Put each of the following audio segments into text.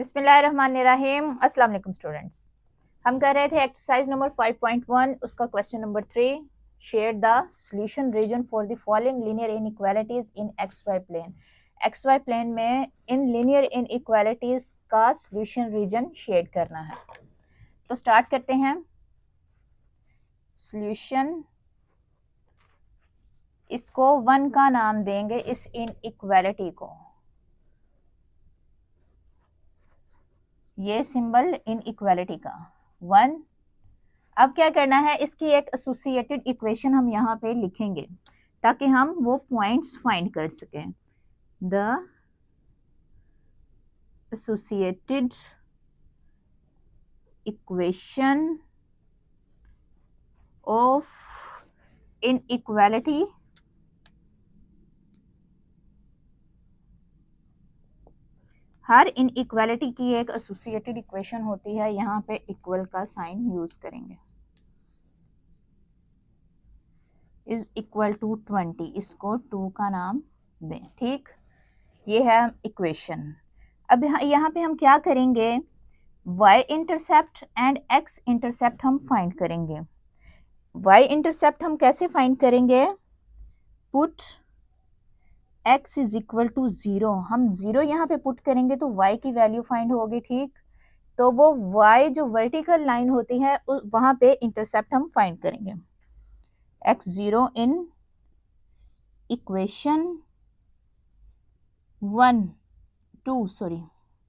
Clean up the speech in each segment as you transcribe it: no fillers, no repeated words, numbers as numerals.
बिस्मिल्लाहिर्रहमानिर्रहीम। अस्सलाम वालेकुम स्टूडेंट्स। हम कर रहे थे एक्सरसाइज नंबर 5.1, उसका question number 3। Shade the solution region for the following linear inequalities in x y plane. X y plane में इन लीनियर इनइक्वालिटीज का सॉल्यूशन रीजन शेड करना है। तो स्टार्ट करते हैं। सॉल्यूशन, इसको 1 का नाम देंगे इस इनइक्वालिटी को। ये सिंबल इनइक्वालिटी का 1। अब क्या करना है, इसकी एक एसोसिएटेड इक्वेशन हम यहाँ पे लिखेंगे ताकि हम वो पॉइंट्स फाइंड कर सकें। The associated equation of inequality her inequality की एक एसोसिएटेड इक्वेशन होती है। यहाँ पे इक्वल का साइन यूज करेंगे। इज इक्वल टू 20, इसको 2 का नाम दें। ठीक, ये है इक्वेशन। अब यहाँ पे हम क्या करेंगे, y intercept and x intercept हम फाइंड करेंगे। y इंटरसेप्ट हम कैसे फाइंड करेंगे, put x is equal to 0। हम 0 यहाँ पे पुट करेंगे तो y की वैल्यू फाइंड होगी। ठीक, तो वो y जो वर्टिकल लाइन होती है वहां पे इंटरसेप्ट हम फाइंड करेंगे। x0 इन इक्वेशन 2 सॉरी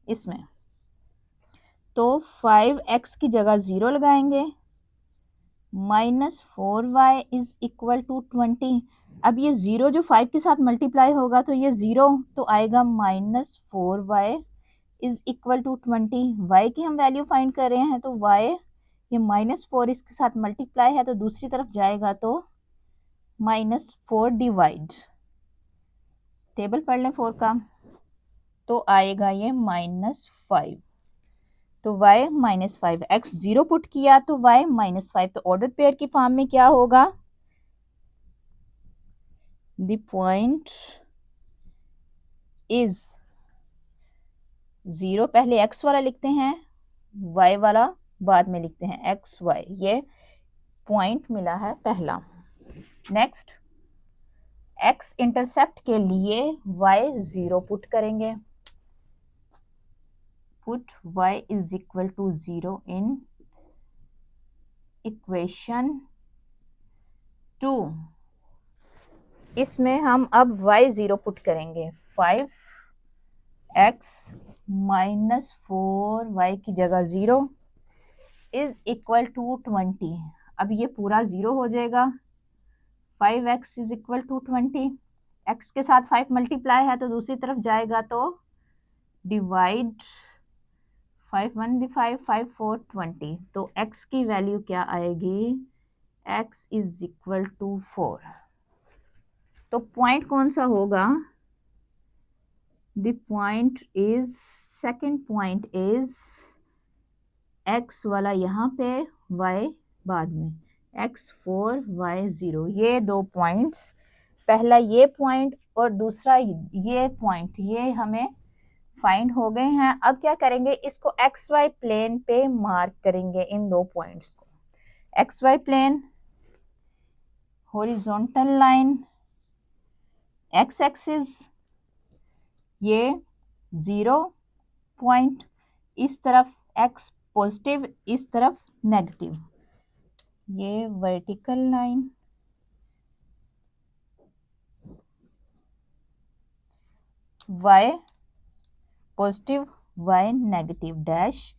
इसमें, तो 5x की जगह 0 लगाएंगे, -4y इज इक्वल टू 20। अब ये 0 जो 5 के साथ मल्टीप्लाई होगा तो ये 0 तो आएगा -4y is equal to 20। y की हम वैल्यू फाइंड कर रहे हैं तो y ये -4 इसके साथ मल्टीप्लाई है तो दूसरी तरफ जाएगा तो -4 डिवाइड, टेबल पढ़ लें 4 का, तो आएगा ये -5। तो y -5, x 0 पुट किया तो y -5। तो ऑर्डर पेयर की फॉर्म में क्या होगा, द पॉइंट इज 0 पहले x वाला लिखते हैं, y वाला बाद में लिखते हैं, x y। ये पॉइंट मिला है पहला। नेक्स्ट, x इंटरसेप्ट के लिए y 0 पुट करेंगे। Put y is equal to 0 in equation 2। इसमें हम अब y 0 पुट करेंगे। 5x माइनस 4y की जगह 0 इज इक्वल टू 20। अब ये पूरा 0 हो जाएगा। 5x is equal to 20, x के साथ 5 मल्टीप्लाई है तो दूसरी तरफ जाएगा तो डिवाइड, 5 1 5 5 4 20। तो x की वैल्यू क्या आएगी, x इज इक्वल टू 4। तो पॉइंट कौन सा होगा, the point is, second point is x वाला यहाँ पे, y बाद में, x4 y0। ये 2 पॉइंट्स, पहला ये पॉइंट और दूसरा ये पॉइंट, ये हमें फाइंड हो गए हैं। अब क्या करेंगे, इसको xy प्लेन पे मार्क करेंगे इन 2 पॉइंट्स को। xy plane, horizontal line, x axis, ये 0 पॉइंट, इस तरफ x पॉजिटिव, इस तरफ नेगेटिव, ये vertical line, y positive y negative dash,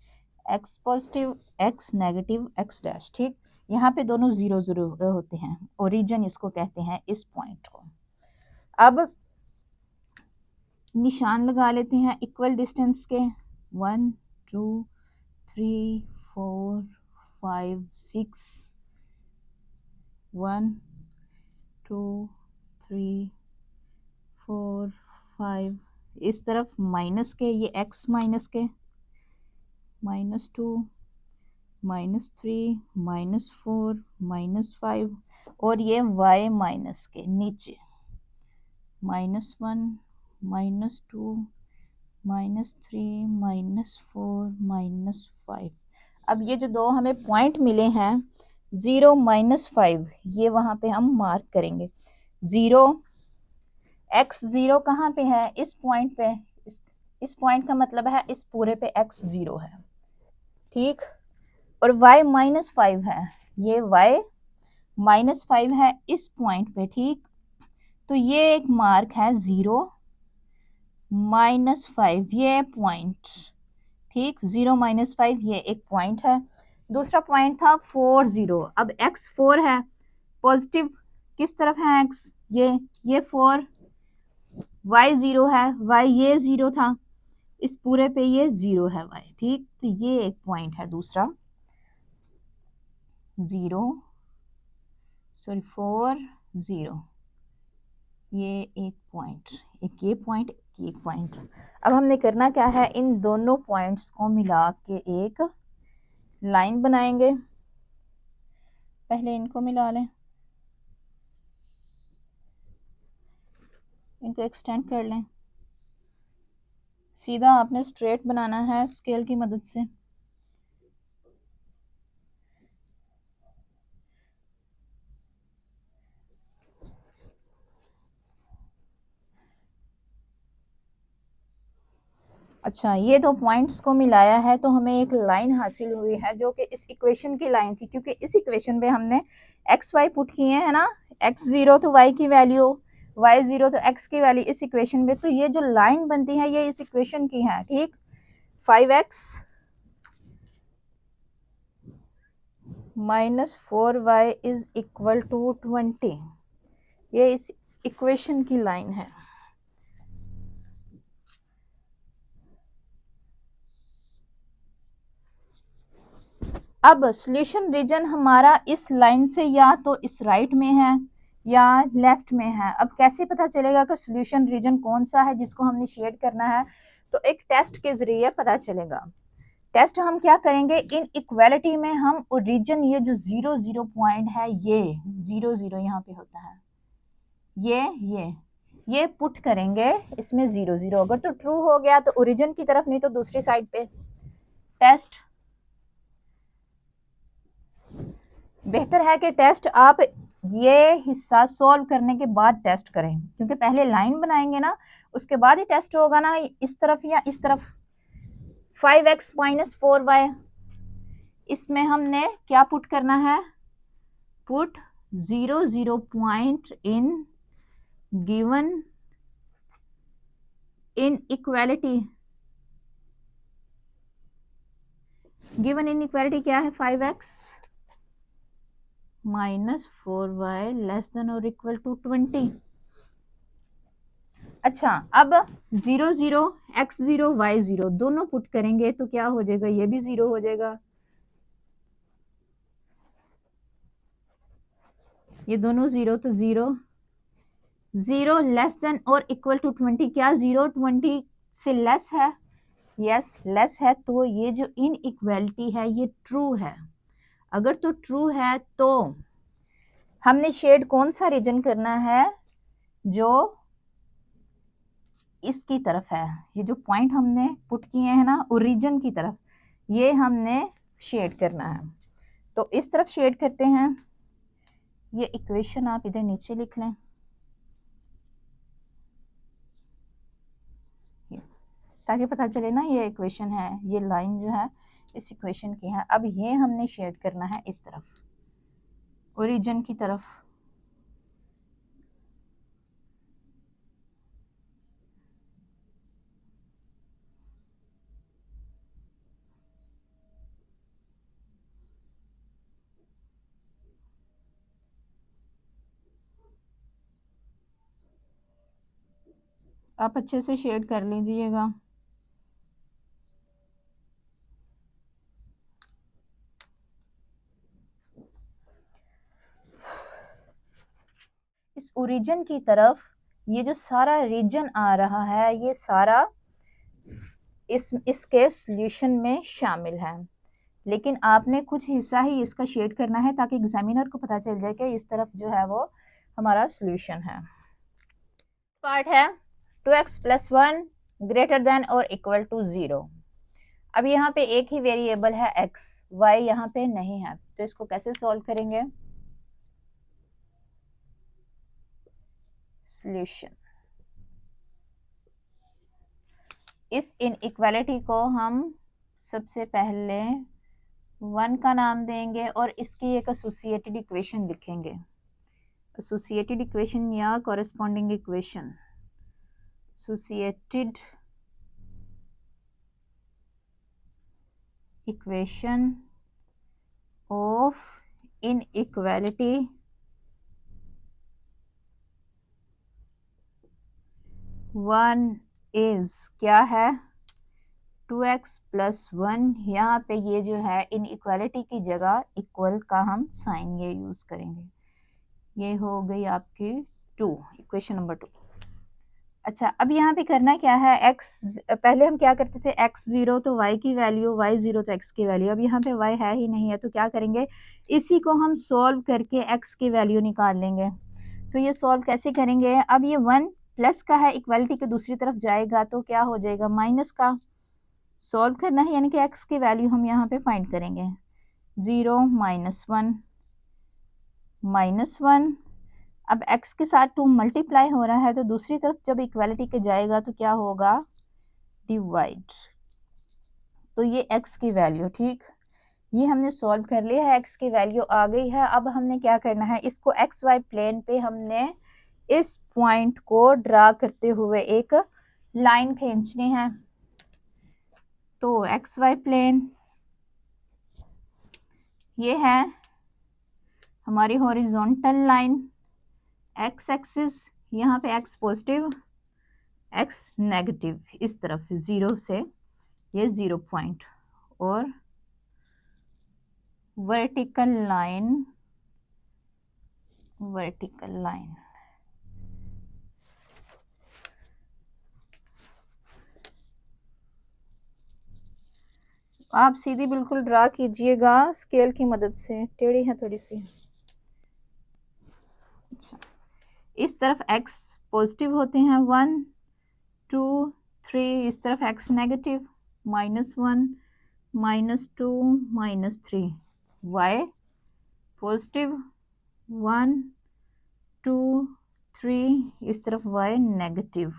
x positive x negative x dash. ठीक, यहाँ पे दोनों 0 0 होते हैं, ओरिजिन इसको कहते हैं इस पॉइंट को। अब निशान लगा लेते हैं इक्वल डिस्टेंस के, 1 2 3 4 5 6, 1 2 3 4 5, इस तरफ माइनस के, ये x माइनस के, -2 -3 -4 -5, और ये y माइनस के नीचे, -1 -2 -3 -4 -5। अब ये जो दो हमें पॉइंट मिले हैं 0 -5, ये वहां पे हम मार्क करेंगे। 0 x0 कहाँ पे है? इस पॉइंट पे। इस पॉइंट का मतलब है इस पूरे पे x0 है, ठीक। और y -5 है, ये y -5 है इस पॉइंट पे, ठीक। तो ये एक मार्क है 0 -5, ये पॉइंट, ठीक। 0 -5 ये एक पॉइंट है। दूसरा पॉइंट था 4 0। अब x 4 है, पॉजिटिव किस तरफ है x? ये 4। y 0 है, y ये 0 था, इस पूरे पे ये 0 है y, ठीक। तो ये एक पॉइंट है दूसरा। 4 0, ये एक पॉइंट, एक ये पॉइंट, एक पॉइंट। अब हमने करना क्या है, इन दोनों पॉइंट्स को मिला के एक लाइन बनाएंगे। पहले इनको मिला लें, इनको एक्सटेंड कर लें। सीधा आपने स्ट्रेट बनाना है स्केल की मदद से। अच्छा, ये दो पॉइंट्स को मिलाया है तो हमें एक लाइन हासिल हुई है जो कि इस इक्वेशन की लाइन थी, क्योंकि इस इक्वेशन पे हमने एक्स वाई पुट किए हैं ना। x0 तो y की वैल्यू, y0 तो x की वैल्यू इस इक्वेशन में, तो ये जो लाइन बनती है ये इस इक्वेशन की है, ठीक। 5x -4y is equal to 20, ये इस इक्वेशन की लाइन है। अब सॉल्यूशन रीजन हमारा इस लाइन से या तो इस राइट में है या लेफ्ट में है। अब कैसे पता चलेगा कि सॉल्यूशन रीजन कौन सा है जिसको हमने शेड करना है? तो एक टेस्ट के जरिए पता चलेगा। टेस्ट हम क्या करेंगे, इन इक्वालिटी में हम रीजन, ये जो 0 0 पॉइंट है, ये 0 0 यहाँ पे होता है, ये पुट करेंगे इसमें 0 0। अगर तो ट्रू हो गया तो ओरिजिन की तरफ, नहीं तो दूसरी साइड पे। टेस्ट बेहतर है कि टेस्ट आप ये हिस्सा सॉल्व करने के बाद टेस्ट करें, क्योंकि पहले लाइन बनाएंगे ना, उसके बाद ही टेस्ट होगा ना, इस तरफ या इस तरफ। 5x -4y, इसमें हमने क्या पुट करना है? Put 0 0 point in given in equality. Given in equality क्या है? 5x -4y लेस देन और इक्वल टू 20। अच्छा, अब 0 0 x0 y0 दोनों पुट करेंगे तो क्या हो जाएगा? ये भी 0 हो जाएगा, ये दोनों 0, तो 0 0 लेस देन और इक्वल टू 20। क्या 0 20 से लेस है? यस, लेस है, तो ये जो इन इक्वालिटी है ये ट्रू है। अगर तो ट्रू है तो हमने शेड कौन सा रीजन करना है? जो इसकी तरफ है, ये जो पॉइंट हमने पुट किए हैं ना ओरिजिन की तरफ, ये हमने शेड करना है। तो इस तरफ शेड करते हैं। ये इक्वेशन आप इधर नीचे लिख लें, ताकि पता चले ना ये इक्वेशन है, ये लाइन जो है इस इक्वेशन की है। अब ये हमने शेड करना है इस तरफ, ओरिजिन की तरफ। आप अच्छे से शेड कर लीजिएगा। इस ओरिजिन की तरफ ये जो सारा रीजन आ रहा है, ये सारा इसके सॉल्यूशन में शामिल है, लेकिन आपने कुछ हिस्सा ही इसका शेड करना है ताकि एग्जामिनर को पता चल जाए कि इस तरफ जो है वो हमारा सॉल्यूशन है। पार्ट है 2x + 1 ग्रेटर देन और इक्वल टू 0। अब यहाँ पे एक ही वेरिएबल है x, y यहाँ पे नहीं है, तो इसको कैसे सॉल्व करेंगे? सॉल्यूशन, इस इनइक्वालिटी को हम सबसे पहले 1 का नाम देंगे और इसकी एक एसोसिएटेड इक्वेशन लिखेंगे, एसोसिएटेड इक्वेशन या corresponding equation, associated equation of inequality one is क्या है? 2x plus 1। यहाँ पे ये जो है इनइक्वालिटी की जगह इक्वल का हम साइन ये यूज करेंगे। ये हो गई आपकी 2, इक्वेशन नंबर 2। अच्छा, अब यहाँ पे करना क्या है? x, पहले हम क्या करते थे, x 0 तो y की वैल्यू, y 0 तो x की वैल्यू। अब यहाँ पे y है ही नहीं है, तो क्या करेंगे? इसी को हम सॉल्व करके x की वैल्यू निकाल लेंगे। तो ये सॉल्व कैसे करेंगे? अब ये 1 प्लस का है, इक्वालिटी के दूसरी तरफ जाएगा तो क्या हो जाएगा? माइनस का। सॉल्व करना है यानी कि x की वैल्यू हम यहाँ पे फाइंड करेंगे। 0 माइनस 1 माइनस 1। अब x के साथ 2 मल्टीप्लाई हो रहा है, तो दूसरी तरफ जब इक्वालिटी के जाएगा तो क्या होगा? डिवाइड। तो ये x की वैल्यू, ठीक, ये हमने सॉल्व कर लिया है, x की वैल्यू आ गई है। अब हमने क्या करना है? इसको एक्स वाई प्लेन पे हमने इस पॉइंट को ड्रा करते हुए एक लाइन खींचनी है। तो एक्स वाई प्लेन ये है हमारी हॉरिजॉन्टल लाइन, एक्स एक्सिस, यहाँ पे एक्स पॉजिटिव एक्स नेगेटिव, इस तरफ 0 से ये 0 पॉइंट, और वर्टिकल लाइन, वर्टिकल लाइन आप सीधी बिल्कुल ड्रा कीजिएगा स्केल की मदद से, टेढ़ी है थोड़ी सी। अच्छा, इस तरफ x पॉजिटिव होते हैं 1 2 3, इस तरफ x नेगेटिव -1 -2 -3, y पॉजिटिव 1 2 3, इस तरफ y नेगेटिव,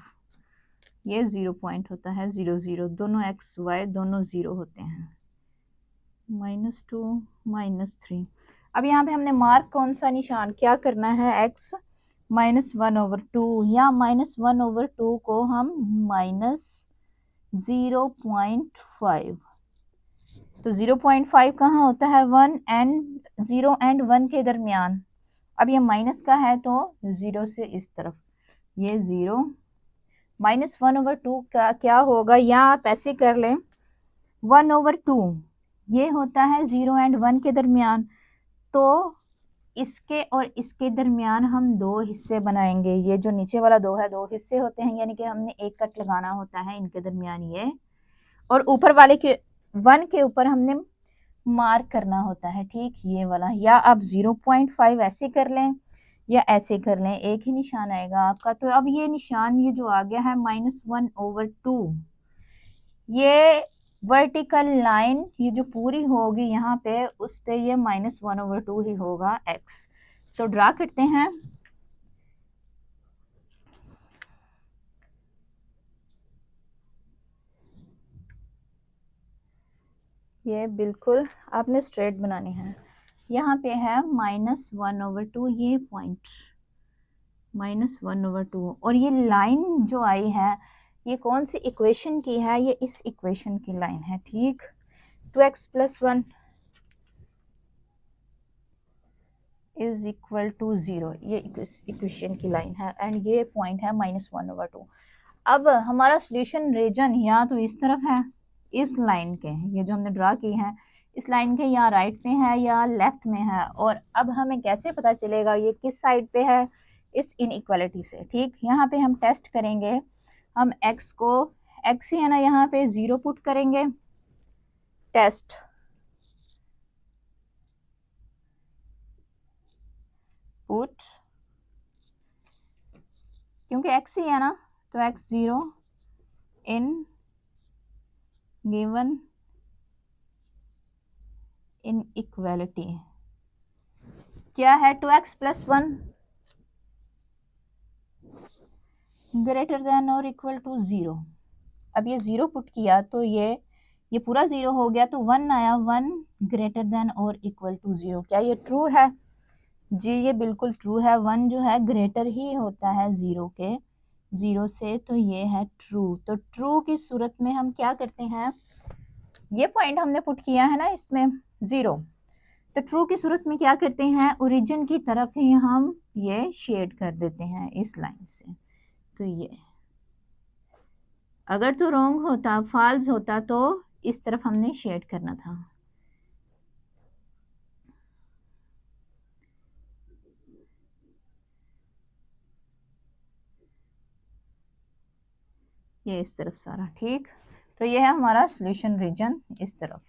ये 0 पॉइंट होता है, 0 0, दोनों x y दोनों 0 होते हैं, -2 -3। अब यहाँ पे हमने मार्क कौन सा निशान क्या करना है? x -1/2 या -1/2 को हम -0.5, तो 0.5 कहाँ होता है? 1 एंड 0 एंड 1 के दरमियान। अब ये माइनस का है तो 0 से इस तरफ ये 0, -1/2 का क्या होगा? या आप ऐसे कर लें 1/2, ये होता है 0 एंड 1 के दरमियान, तो इसके और इसके दरमियान हम 2 हिस्से बनाएंगे। ये जो नीचे वाला 2 है, 2 हिस्से होते हैं, यानी कि हमने एक कट लगाना होता है इनके दरमियान ये, और ऊपर वाले के 1 के ऊपर हमने मार्क करना होता है, ठीक, ये वाला। या आप 0.5 ऐसे कर लें या ऐसे कर लें, एक ही निशान आएगा आपका। तो अब ये निशान ये जो आ गया है -1/2, ये वर्टिकल लाइन ये जो पूरी होगी यहाँ पे, उस पे ये -1/2 ही होगा x। तो ड्रा करते हैं। ये बिल्कुल आपने स्ट्रेट बनानी है। यहाँ पे है -1/2, ये पॉइंट -1/2, और ये लाइन जो आई है ये कौन सी इक्वेशन की है? ये इस इक्वेशन की लाइन है, ठीक। 2x + 1 इज इक्वल टू 0, ये इक्वेशन की लाइन है, एंड ये पॉइंट है -1/2। अब हमारा सॉल्यूशन रीजन या तो इस तरफ है, इस लाइन के, ये जो हमने ड्रा की है इस लाइन के, या राइट में है या लेफ्ट में है। और अब हमें कैसे पता चलेगा ये किस साइड पे है? इस इनइक्वालिटी से, ठीक। यहाँ पे हम टेस्ट करेंगे, हम x को, x ही है ना, यहाँ पे 0 पुट करेंगे, टेस्ट, पुट, क्योंकि x ही है ना, तो x 0 इन गिवन इनइक्वालिटी क्या है 2x + 1 ग्रेटर देन और इक्वल टू 0। अब ये 0 पुट किया तो ये पूरा 0 हो गया, तो 1 आया, 1 ग्रेटर देन और इक्वल टू 0। क्या ये ट्रू है? जी ये बिल्कुल ट्रू है। 1 जो है ग्रेटर ही होता है 0 के, 0 से, तो ये है ट्रू। तो ट्रू की सूरत में हम क्या करते हैं, ये पॉइंट हमने पुट किया है ना इसमें 0, तो ट्रू की सूरत में क्या करते हैं, ओरिजिन की तरफ ही हम ये शेड कर देते हैं इस लाइन से। तो ये अगर तो रॉन्ग होता, फॉल्स होता, तो इस तरफ हमने शेड करना था। ये इस तरफ सारा, ठीक। तो ये है हमारा सॉल्यूशन रीजन इस तरफ।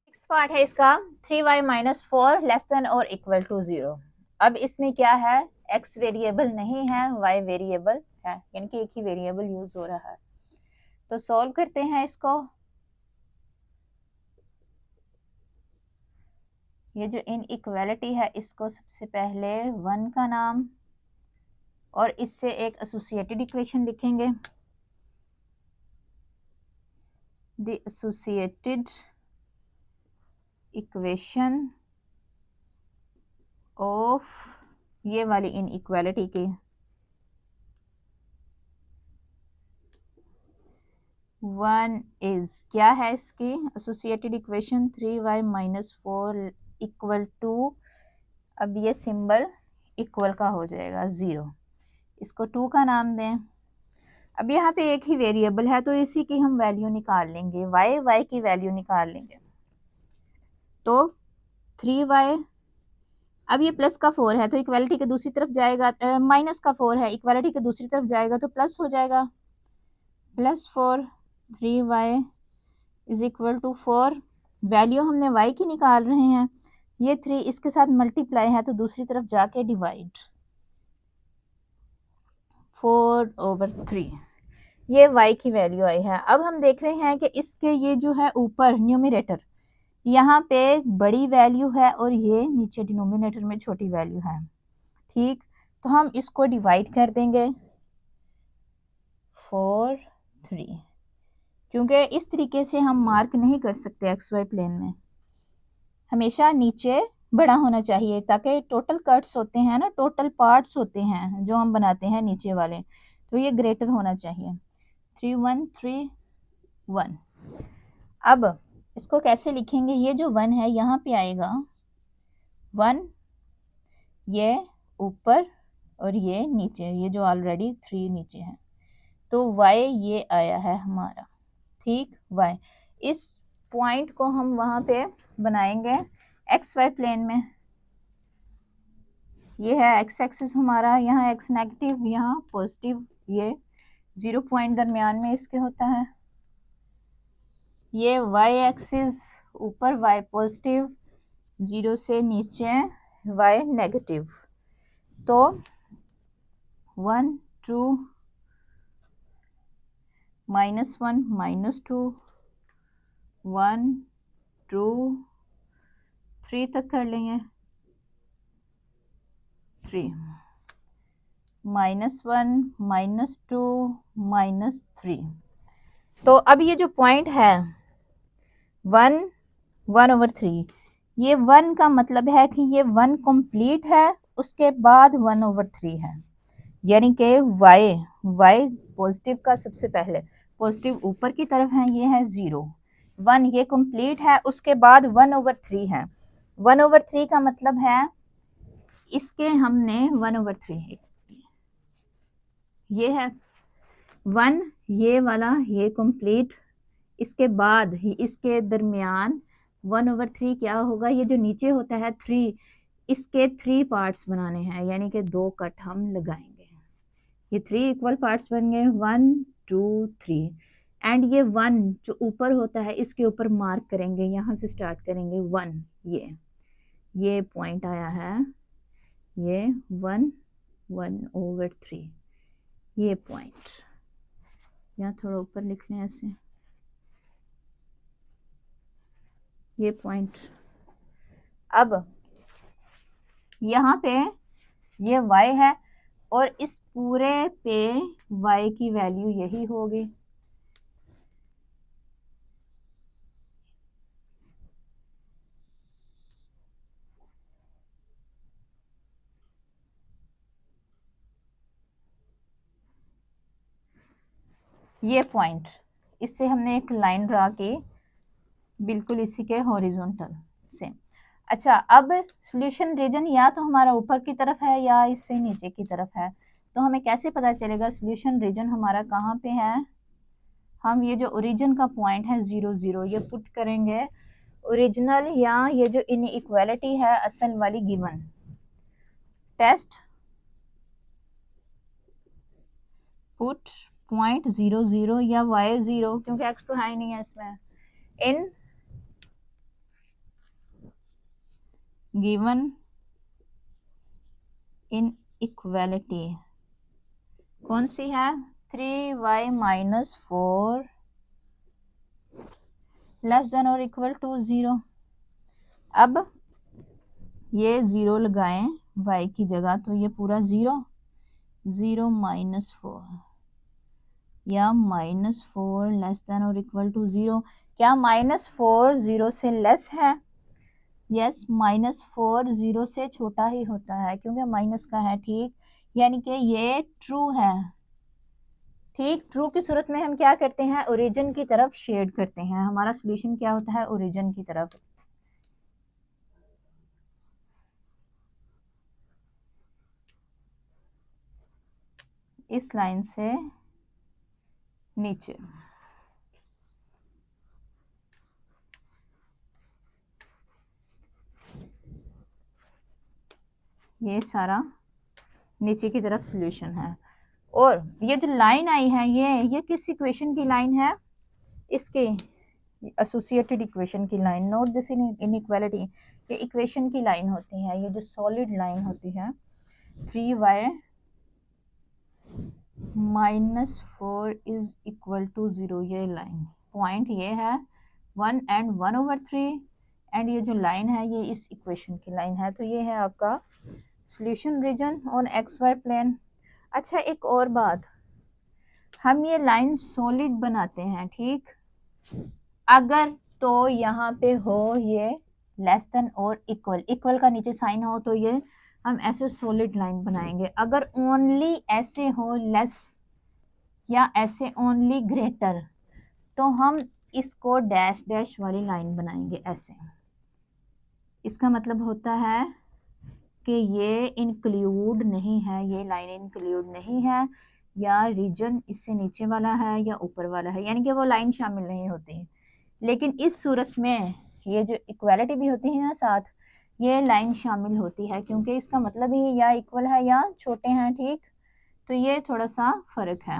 नेक्स्ट पार्ट है इसका 3y - 4 लेस देन और इक्वल टू 0। अब इसमें क्या है, x वेरिएबल नहीं है, y वेरिएबल है, यानी कि एक ही वेरिएबल यूज हो रहा है। तो सॉल्व करते हैं इसको। ये जो इनइक्वालिटी है इसको सबसे पहले 1 का नाम और इससे एक एसोसिएटेड इक्वेशन लिखेंगे, द एसोसिएटेड इक्वेशन ऑफ ये वाली इनइक्वालिटी की 1 इज क्या है इसकी associated equation 3y - 4 equal to, अब ये सिंबल इक्वल का हो जाएगा 0, इसको 2 का नाम दें। अब यहाँ पे एक ही वेरिएबल है तो इसी की हम वैल्यू निकाल लेंगे, y की वैल्यू निकाल लेंगे। तो 3y, अब ये प्लस का 4 है तो इक्वालिटी के दूसरी तरफ जाएगा, माइनस का 4 है इक्वालिटी के दूसरी तरफ जाएगा तो प्लस हो जाएगा, +4 3y is equal to 4। Value हमने y की निकाल रहे हैं, ये 3 इसके साथ मल्टीप्लाई है तो दूसरी तरफ जाके डिवाइड, 4/3, ये y की वैल्यू आई है। अब हम देख रहे हैं कि इसके ये जो है ऊपर न्यूमरेटर यहाँ पे बड़ी वैल्यू है और ये नीचे डिनोमिनेटर में छोटी वैल्यू है, ठीक। तो हम इसको डिवाइड कर देंगे 4/3, क्योंकि इस तरीके से हम मार्क नहीं कर सकते XY प्लेन में, हमेशा नीचे बड़ा होना चाहिए ताकि टोटल कट्स होते हैं ना, टोटल पार्ट्स होते हैं जो हम बनाते हैं नीचे वाले, तो ये ग्रेटर होना चाहिए। 3 1 3 1। अब इसको कैसे लिखेंगे, ये जो 1 है यहाँ पे आएगा 1, ये ऊपर और ये नीचे, ये जो ऑलरेडी 3 नीचे है, तो y ये आया है हमारा, ठीक। y इस पॉइंट को हम वहां पे बनाएंगे XY प्लेन में, ये है x एक्सिस हमारा, यहाँ x नेगेटिव यहाँ पॉजिटिव, ये 0 पॉइंट दरमियान में इसके होता है, ये y एक्सिस ऊपर y पॉजिटिव, 0 से नीचे y नेगेटिव। तो 1 2 -1 -2 1 2 3 तक कर लेंगे, 3 -1 -2 -3। तो अब ये जो पॉइंट है 1 1/3, ये 1 का मतलब है कि ये 1 कंप्लीट है, उसके बाद 1/3 है, यानी कि y पॉजिटिव का सबसे पहले, पॉजिटिव ऊपर की तरफ है, ये है 0, 1 ये कंप्लीट है, उसके बाद 1/3 है। 1/3 का मतलब है इसके हमने 1/3 ये है 1, ये वाला ये कंप्लीट, इसके बाद ही इसके दरमियान 1/3 क्या होगा, ये जो नीचे होता है 3, इसके 3 पार्ट्स बनाने हैं, यानी कि 2 कट हम लगाएंगे, ये 3 इक्वल पार्ट्स बन गए, 1 2 3, एंड ये 1 जो ऊपर होता है इसके ऊपर मार्क करेंगे, यहाँ से स्टार्ट करेंगे 1, ये पॉइंट आया है, ये 1 1/3 ये पॉइंट, या थोड़ा ऊपर लिख लें ऐसे, ये पॉइंट। अब यहाँ पे ये y है और इस पूरे पे y की वैल्यू यही होगी। ये पॉइंट, इससे हमने एक लाइन ड्रा की बिल्कुल इसी के हॉरिजॉन्टल से। अच्छा, अब सॉल्यूशन रीजन या तो हमारा ऊपर की तरफ है या इससे नीचे की तरफ है, तो हमें कैसे पता चलेगा सॉल्यूशन रीजन हमारा कहाँ पे है? हम ये जो ओरिजिन का पॉइंट है 0 0 ये पुट करेंगे ओरिजिनल, या ये जो इनइक्वालिटी है असल वाली गिवन टेस्ट पुट पॉइंट 0 0 या y 0, क्योंकि x तो है ही नहीं है इसमें, इन गिवन इनइक्वालिटी कौन सी है? 3y माइनस 4 लेस देन और इक्वल टू 0। अब ये 0 लगाएं y की जगह, तो ये पूरा 0 0 माइनस 4 या माइनस 4 लेस देन और इक्वल टू 0। क्या माइनस 4 0 से लेस है? यस, माइनस 4 0 से छोटा ही होता है क्योंकि माइनस का है, ठीक, यानी कि ये ट्रू है। ठीक, ट्रू की सूरत में हम क्या करते हैं? ओरिजिन की तरफ शेड करते हैं। हमारा सॉल्यूशन क्या होता है? ओरिजिन की तरफ। इस लाइन से नीचे ये सारा नीचे की तरफ सॉल्यूशन है। और ये जो लाइन आई है ये किस इक्वेशन की लाइन है? इसके एसोसिएटेड इक्वेशन की लाइन, नोट दिस इनइक्वालिटी। ये इक्वेशन की लाइन होती है, ये जो सॉलिड लाइन होती है 3y minus 4 is equal to 0, ये लाइन पॉइंट ये है 1 एंड 1/3, एंड ये जो लाइन है ये इस इक्वेशन की लाइन है। तो ये है आपका solution region on XY plane. अच्छा, एक और बात, हम ये लाइन सॉलिड बनाते हैं, ठीक, अगर तो यहाँ पे हो ये लेस देन और इक्वल, इक्वल का नीचे साइन हो तो ये हम ऐसे सॉलिड लाइन बनाएंगे। अगर ओनली ऐसे हो लेस या ऐसे ओनली ग्रेटर, तो हम इसको डैश डैश वाली लाइन बनाएंगे ऐसे। इसका मतलब होता है कि ये इंक्लूड नहीं है, ये लाइन इंक्लूड नहीं है, या रीजन इससे नीचे वाला है या ऊपर वाला है, यानी कि वो लाइन शामिल नहीं होती। लेकिन इस सूरत में ये जो इक्वालिटी भी होती है ना साथ, ये लाइन शामिल होती है क्योंकि इसका मतलब ही या इक्वल है या छोटे हैं, ठीक, तो ये थोड़ा सा फर्क है।